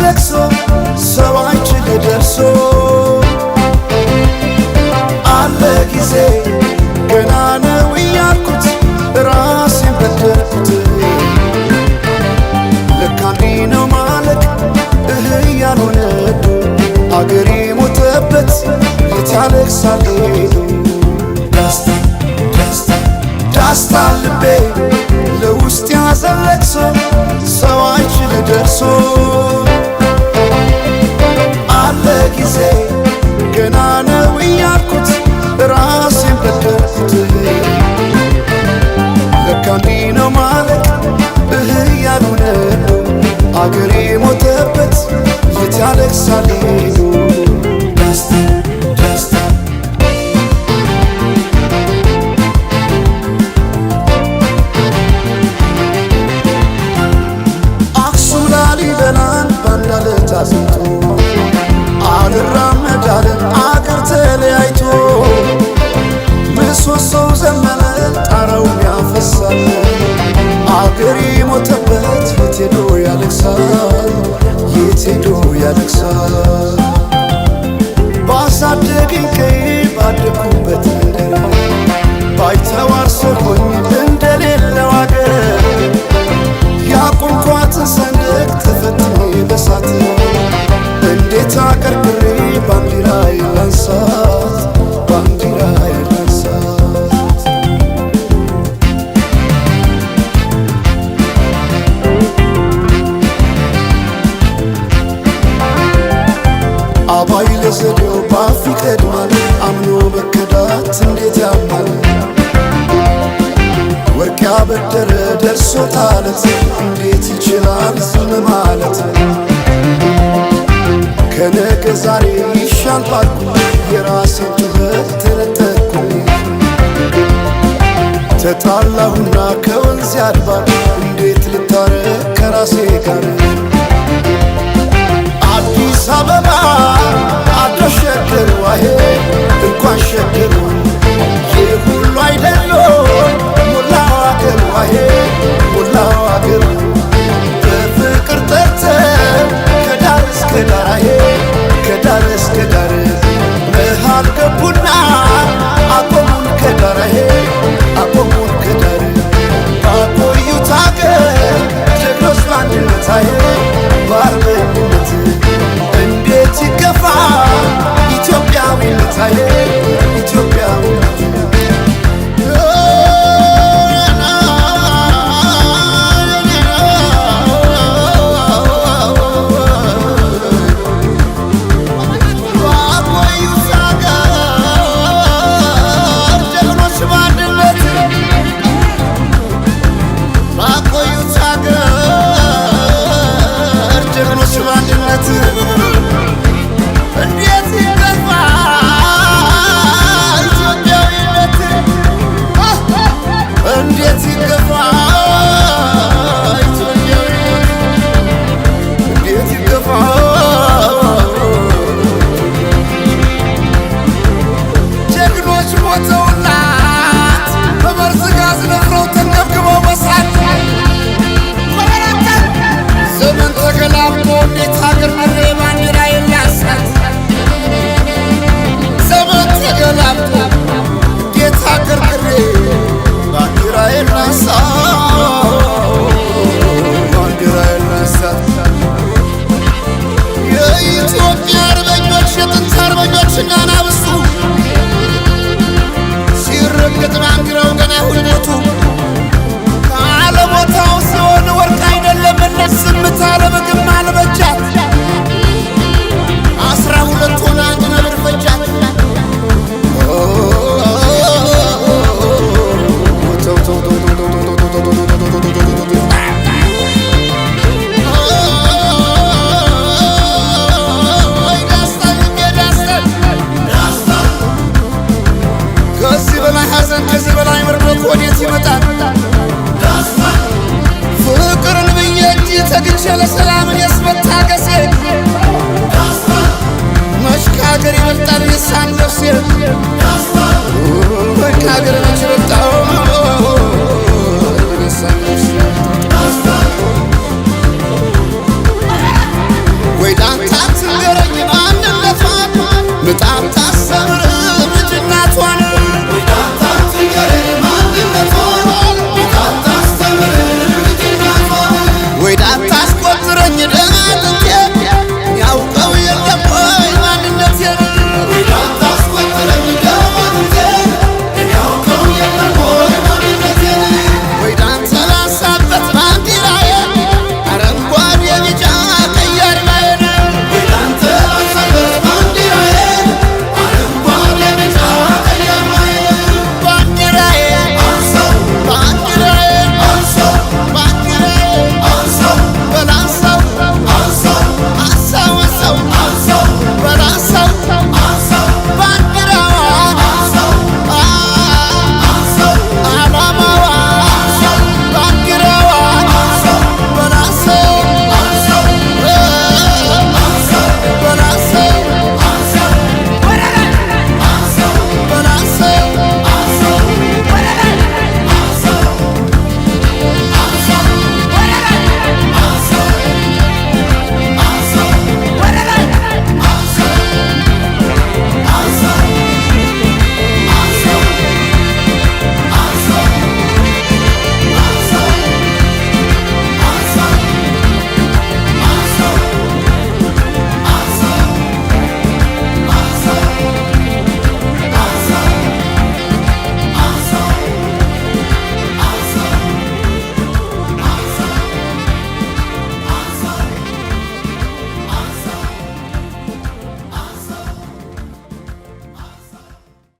ለቅሶ ሰው አይችል ደርሶ አለ ጊዜ ገና ነው እያልኩት ራሴን በደልኩት ለካ እንዲህ ነው ማለቅ ያልሆነ አገሬ ሞተበት የት ያለቅሳል ዳስታ ልቤ ለውስጥ ያዘን ለቅሶ ሰው አይችል ደርሶ አለ ጊዜ ገና ነው እያልኩት ራሴን በደልኩት ለካ እንዲህ ነው ማለቅ ያልሆነ አገሬ ሞተበት የት ያለቅሳል አዝንቶ አልራመዳለን አገር ተለያይቶ ምሰሶው ዘመነ ጣራው ያፈሳል አገሬ ሞተበት የት ሄዶ ያለቅሳል የት ሄዶ ያለቅሳል ባሳደገኝ ቀዬ ባደኩበት ምድር ባይተዋር ሰው ሆኜ እንደሌለው አገር ያቆምኳትን ሰንደቅ ተፈትኜ በሳት እንዴት አቀርቅሬ ባንዲራዬ ላንሳት ባንዲራዬ ላንሳት አባይ ለዘዴው ባፍ ይቀድማል አምኖ መከዳት እንዴት ያማል ወርቅ ያበደረ ደርሶታለት እንዴት ይችላል ዝም ማለት ከነገ ዛሬ ይሻል ባልኩ የራሴን ጩኸት ተነጠቅኩ ተጣላሁና ከወንዝ አድባር እንዴት ልታረቅ ከራሴ ጋር አዲስ አበባ